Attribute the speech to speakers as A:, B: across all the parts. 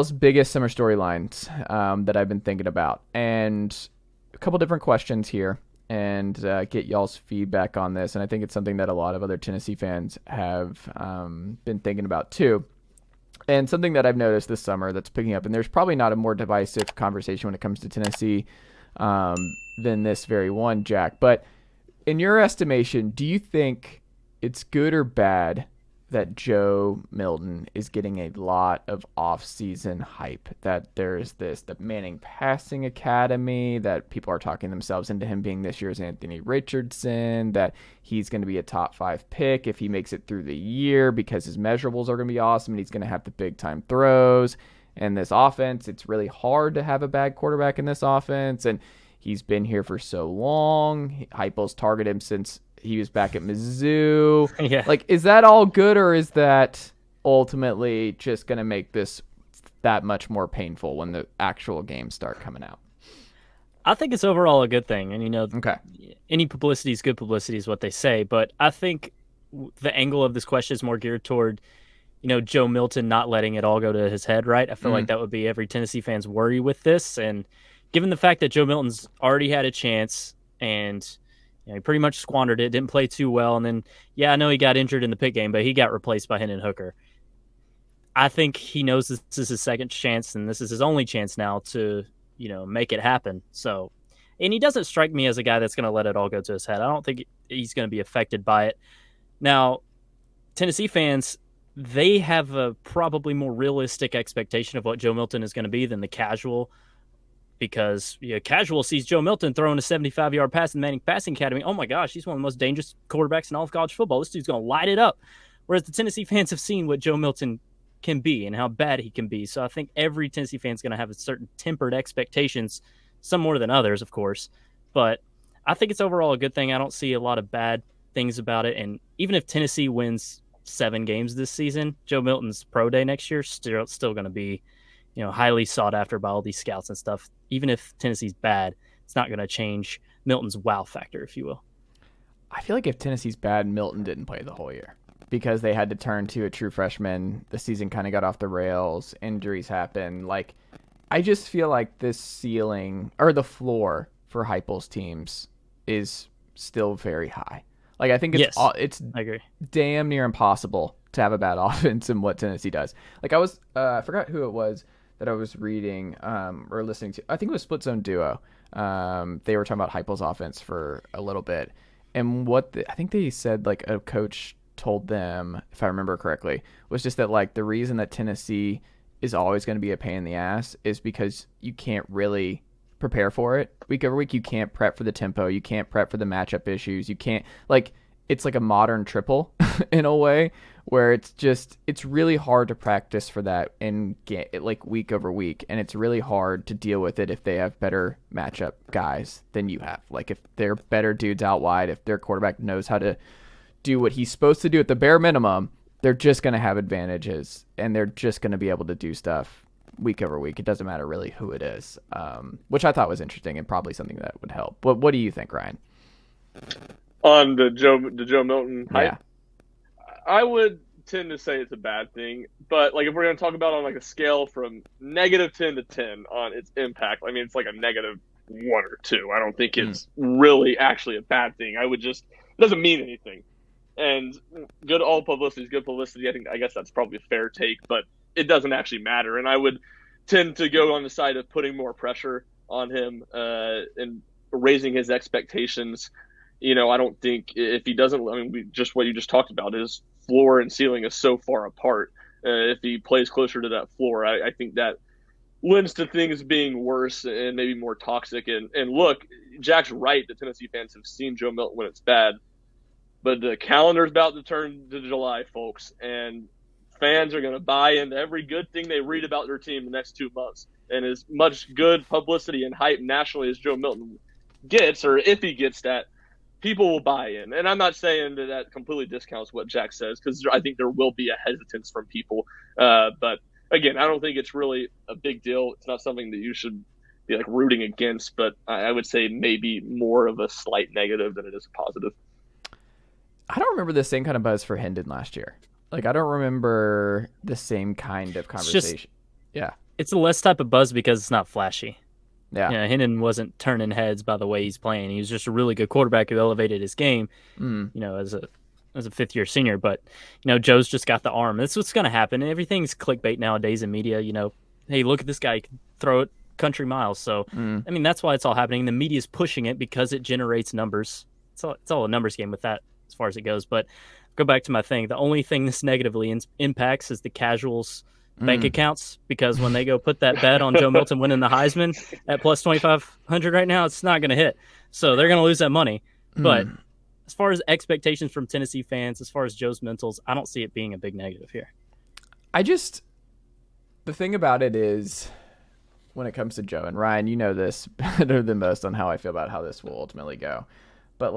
A: y'all's biggest summer storylines that I've been thinking about, and a couple different questions here, and get y'all's feedback on this. And I think it's something that a lot of other Tennessee fans have been thinking about too. And something that I've noticed this summer that's picking up, and there's probably not a more divisive conversation when it comes to Tennessee than this very one, Jack. But in your estimation, do you think it's good or bad that Joe Milton is getting a lot of off-season hype? That there's the Manning Passing Academy, that people are talking themselves into him being this year's Anthony Richardson, that he's going to be a top 5 pick if he makes it through the year because his measurables are going to be awesome and he's going to have the big-time throws. And this offense, it's really hard to have a bad quarterback in this offense, and he's been here for so long. Heupel's targeted him since he was back at Mizzou.
B: Yeah.
A: Like, is that all good, or is that ultimately just going to make this that much more painful when the actual games start coming out?
B: I think it's overall a good thing. And,
A: Okay.
B: any publicity is good publicity is what they say. But I think the angle of this question is more geared toward, Joe Milton not letting it all go to his head, right? I feel like that would be every Tennessee fan's worry with this. And given the fact that Joe Milton's already had a chance and he pretty much squandered it, didn't play too well. And then, I know he got injured in the Pitt game, but he got replaced by Hendon Hooker. I think he knows this is his second chance, and this is his only chance now to, make it happen. So, and he doesn't strike me as a guy that's going to let it all go to his head. I don't think he's going to be affected by it. Now, Tennessee fans, they have a probably more realistic expectation of what Joe Milton is going to be than the casual, because casual sees Joe Milton throwing a 75-yard pass in the Manning Passing Academy. Oh my gosh, he's one of the most dangerous quarterbacks in all of college football. This dude's going to light it up. Whereas the Tennessee fans have seen what Joe Milton can be and how bad he can be. So I think every Tennessee fan is going to have a certain tempered expectations, some more than others, of course. But I think it's overall a good thing. I don't see a lot of bad things about it. And even if Tennessee wins 7 games this season, Joe Milton's pro day next year still going to be highly sought after by all these scouts and stuff. Even if Tennessee's bad, it's not going to change Milton's wow factor, if you will.
A: I feel like if Tennessee's bad, Milton didn't play the whole year because they had to turn to a true freshman. The season kind of got off the rails. Injuries happened. Like, I just feel like this ceiling or the floor for Heupel's teams is still very high. Like, I think it's
B: I agree.
A: Damn near impossible to have a bad offense in what Tennessee does. Like, I forgot who it was that I was reading or listening to. I think it was Split Zone Duo. They were talking about Heupel's offense for a little bit. And I think they said, like, a coach told them, if I remember correctly, was just that, like, the reason that Tennessee is always going to be a pain in the ass is because you can't really prepare for it week over week. You can't prep for the tempo. You can't prep for the matchup issues. You can't, like, it's like a modern triple in a way where it's really hard to practice for that and get it like week over week. And it's really hard to deal with it if they have better matchup guys than you have. Like, if they're better dudes out wide, if their quarterback knows how to do what he's supposed to do at the bare minimum, they're just going to have advantages and they're just going to be able to do stuff week over week. It doesn't matter really who it is, which I thought was interesting and probably something that would help. But what do you think, Ryan?
C: On the Joe Milton hype,
A: Yeah.
C: I would tend to say it's a bad thing. But like if we're going to talk about on like a scale from -10 to 10 on its impact, I mean it's like a -1 or 2. I don't think it's really actually a bad thing. It doesn't mean anything. And all publicity is good publicity. I guess that's probably a fair take, but it doesn't actually matter. And I would tend to go on the side of putting more pressure on him and raising his expectations. I don't think if he doesn't, just what you just talked about, his floor and ceiling is so far apart. If he plays closer to that floor, I think that lends to things being worse and maybe more toxic. And look, Jack's right. The Tennessee fans have seen Joe Milton when it's bad. But the calendar's about to turn to July, folks, and fans are going to buy into every good thing they read about their team the next 2 months. And as much good publicity and hype nationally as Joe Milton gets, or if he gets that, people will buy in. And I'm not saying that completely discounts what Jack says, because I think there will be a hesitance from people. But, again, I don't think it's really a big deal. It's not something that you should be like rooting against, but I would say maybe more of a slight negative than it is a positive.
A: I don't remember the same kind of buzz for Hendon last year. Like, I don't remember the same kind of conversation.
B: It's a less type of buzz because it's not flashy.
A: Yeah.
B: Hendon wasn't turning heads by the way he's playing. He was just a really good quarterback who elevated his game, as a fifth-year senior. But, Joe's just got the arm. That's what's going to happen. Everything's clickbait nowadays in media. Hey, look at this guy. He can throw it country miles. So, that's why it's all happening. The media's pushing it because it generates numbers. It's all a numbers game with that as far as it goes. But go back to my thing. The only thing this negatively impacts is the casuals' bank accounts, because when they go put that bet on Joe Milton winning the Heisman at plus 2,500 right now, it's not going to hit. So they're going to lose that money. But as far as expectations from Tennessee fans, as far as Joe's mentals, I don't see it being a big negative here.
A: The thing about it is, when it comes to Joe, and Ryan, you know this better than most on how I feel about how this will ultimately go. But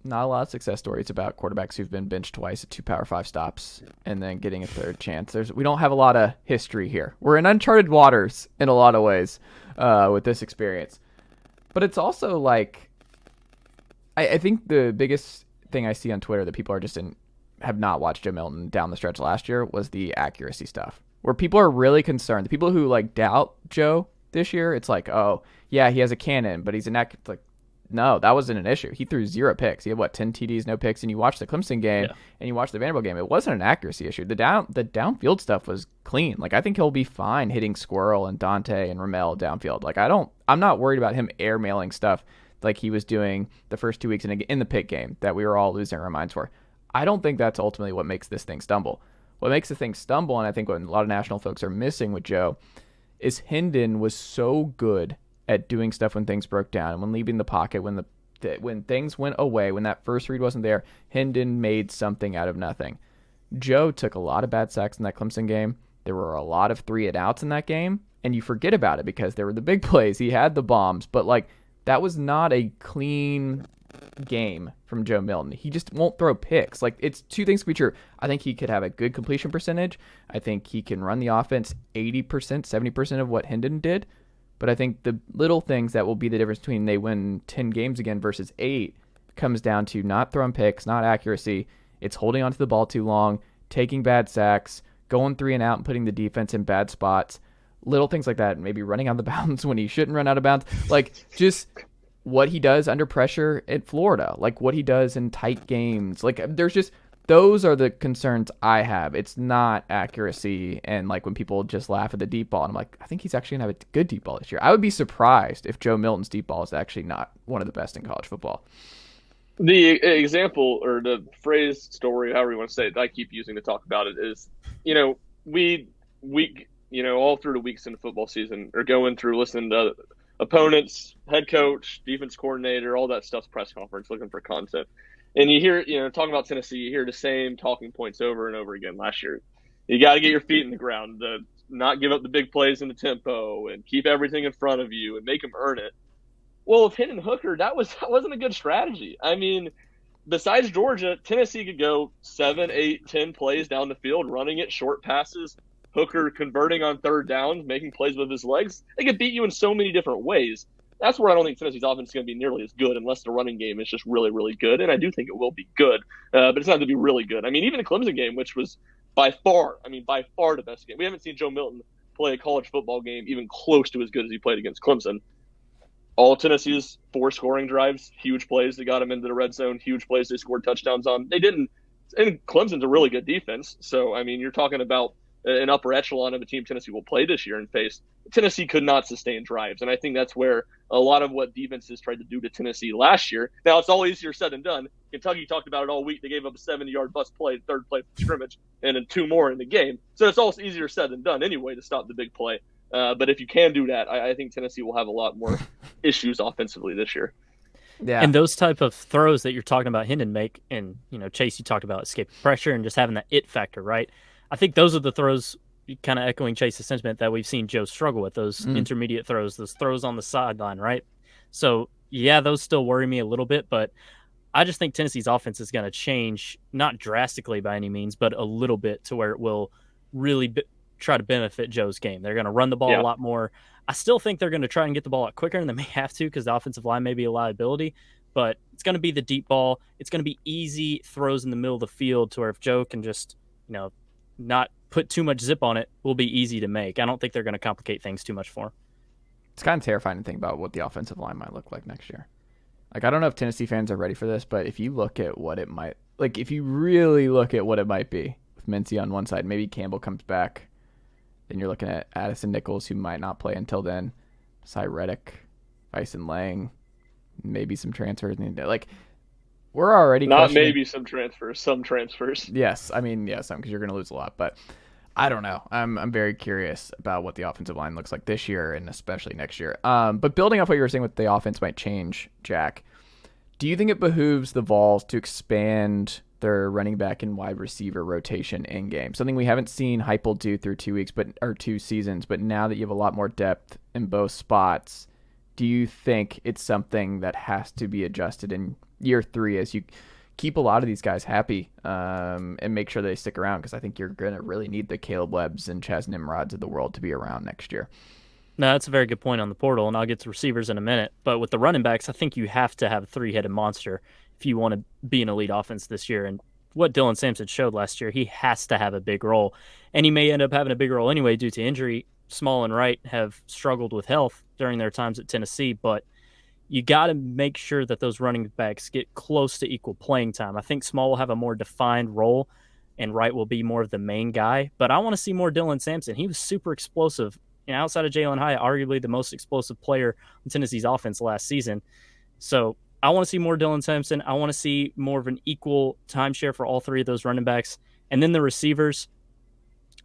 A: not a lot of success stories about quarterbacks who've been benched twice at 2 Power 5 stops and then getting a third chance. We don't have a lot of history here. We're in uncharted waters in a lot of ways with this experience. But it's also I think the biggest thing I see on Twitter that people are have not watched Joe Milton down the stretch last year was the accuracy stuff, where people are really concerned. The people who doubt Joe this year, it's oh yeah, he has a cannon, but he's an accurate. It's no, that wasn't an issue. He threw 0 picks. He had 10 TDs, no picks. And you watch the Clemson game and you watch the Vanderbilt game. It wasn't an accuracy issue. The downfield stuff was clean. I think he'll be fine hitting Squirrel and Dante and Ramel downfield. I'm not worried about him airmailing stuff like he was doing the first 2 weeks in the Pitt game that we were all losing our minds for. I don't think that's ultimately what makes this thing stumble. What makes the thing stumble, and I think what a lot of national folks are missing with Joe, is Hendon was so good at doing stuff when things broke down, when leaving the pocket, when things went away, when that first read wasn't there. Hendon made something out of nothing. Joe took a lot of bad sacks in that Clemson game. There were a lot of 3-and-outs in that game, and you forget about it because there were the big plays. He had the bombs, but that was not a clean game from Joe Milton. He just won't throw picks. It's two things to be true. I think he could have a good completion percentage. I think he can run the offense 80%, 70% of what Hendon did. But I think the little things that will be the difference between they win 10 games again versus 8 comes down to not throwing picks, not accuracy. It's holding onto the ball too long, taking bad sacks, going 3-and-out and putting the defense in bad spots. Little things like that, maybe running out of bounds when he shouldn't run out of bounds. Just what he does under pressure at Florida, what he does in tight games. Those are the concerns I have. It's not accuracy and when people just laugh at the deep ball. And I'm I think he's actually going to have a good deep ball this year. I would be surprised if Joe Milton's deep ball is actually not one of the best in college football.
C: The example or the phrase, story, however you want to say it, that I keep using to talk about it is, we all through the weeks in the football season are going through listening to opponents, head coach, defense coordinator, all that stuff's press conference, looking for content. And you hear, talking about Tennessee, you hear the same talking points over and over again last year. You got to get your feet in the ground, not give up the big plays in the tempo, and keep everything in front of you and make them earn it. Well, with Hendon Hooker, that wasn't a good strategy. Besides Georgia, Tennessee could go 7, 8, 10 plays down the field, running it, short passes, Hooker converting on third downs, making plays with his legs. They could beat you in so many different ways. That's where I don't think Tennessee's offense is going to be nearly as good unless the running game is just really, really good. And I do think it will be good, but it's not going to be really good. Even the Clemson game, which was by far the best game. We haven't seen Joe Milton play a college football game even close to as good as he played against Clemson. All Tennessee's 4 scoring drives, huge plays that got him into the red zone, huge plays they scored touchdowns on. They didn't. And Clemson's a really good defense. So, you're talking about an upper echelon of a team Tennessee will play this year and face. Tennessee could not sustain drives. And I think that's where a lot of what defenses tried to do to Tennessee last year. Now, it's all easier said than done. Kentucky talked about it all week. They gave up a 70-yard bust play, third play from scrimmage, and then 2 more in the game. So it's all easier said than done anyway to stop the big play. But if you can do that, I think Tennessee will have a lot more issues offensively this year.
B: Yeah. And those type of throws that you're talking about Hendon make, and Chase, you talked about escaping pressure and just having that it factor, right? I think those are the throws, kind of echoing Chase's sentiment, that we've seen Joe struggle with, those intermediate throws, those throws on the sideline, right? So, yeah, those still worry me a little bit, but I just think Tennessee's offense is going to change, not drastically by any means, but a little bit to where it will really try to benefit Joe's game. They're going to run the ball a lot more. I still think they're going to try and get the ball out quicker, and they may have to because the offensive line may be a liability, but it's going to be the deep ball. It's going to be easy throws in the middle of the field to where if Joe can just, not put too much zip on it will be easy to make. I don't think they're going to complicate things too much for him.
A: It's kind of terrifying to think about what the offensive line might look like next year. Like, I don't know if Tennessee fans are ready for this, but if you look at what it might, like, if you really look at what it might be with Mincy on one side, maybe Campbell comes back, then you're looking at Addison Nichols, who might not play until then, Cy Reddick, Bison Lang, maybe some transfers. Like, we're already
C: not maybe some transfers.
A: Yes, I mean, yeah, some, because you're going to lose a lot, but I don't know. I'm very curious about what the offensive line looks like this year and especially next year. But building off what you were saying with the offense might change, Jack, do you think it behooves the Vols to expand their running back and wide receiver rotation in game? Something we haven't seen Heupel do through 2 seasons, but now that you have a lot more depth in both spots, do you think it's something that has to be adjusted in year 3 as you keep a lot of these guys happy and make sure they stick around? Because I think you're going to really need the Caleb Webbs and Chaz Nimrods of the world to be around next year.
B: No, that's a very good point on the portal, and I'll get to receivers in a minute. But with the running backs, I think you have to have a 3-headed monster if you want to be an elite offense this year. And what Dylan Sampson showed last year, he has to have a big role. And he may end up having a big role anyway due to injury. Small and Wright have struggled with health during their times at Tennessee, but you got to make sure that those running backs get close to equal playing time. I think Small will have a more defined role, and Wright will be more of the main guy. But I want to see more Dylan Sampson. He was super explosive. And outside of Jalen Hyatt, arguably the most explosive player on Tennessee's offense last season. So I want to see more Dylan Sampson. I want to see more of an equal timeshare for all 3 of those running backs. And then the receivers,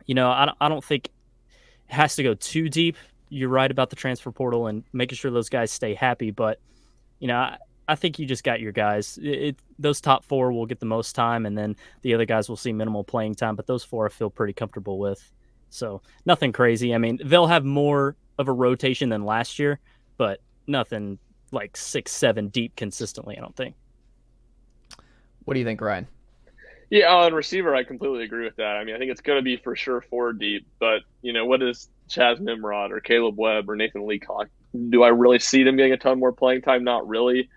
B: I don't think it has to go too deep. You're right about the transfer portal and making sure those guys stay happy. But, I think you just got your guys. Those top 4 will get the most time, and then the other guys will see minimal playing time. But those 4 I feel pretty comfortable with. So nothing crazy. I mean, they'll have more of a rotation than last year, but nothing like 6-7 deep consistently, I don't think.
A: What do you think, Ryan?
C: Yeah, on receiver, I completely agree with that. I mean, I think it's going to be for sure 4 deep, but, what is Chaz Nimrod or Caleb Webb or Nathan Leacock? Do I really see them getting a ton more playing time? Not really.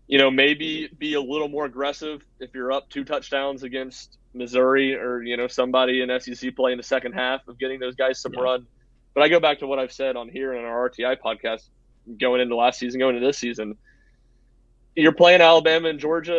C: Maybe be a little more aggressive if you're up 2 touchdowns against Missouri or, somebody in SEC play in the second half of getting those guys some run. But I go back to what I've said on here in our RTI podcast going into last season, going into this season. You're playing Alabama and Georgia.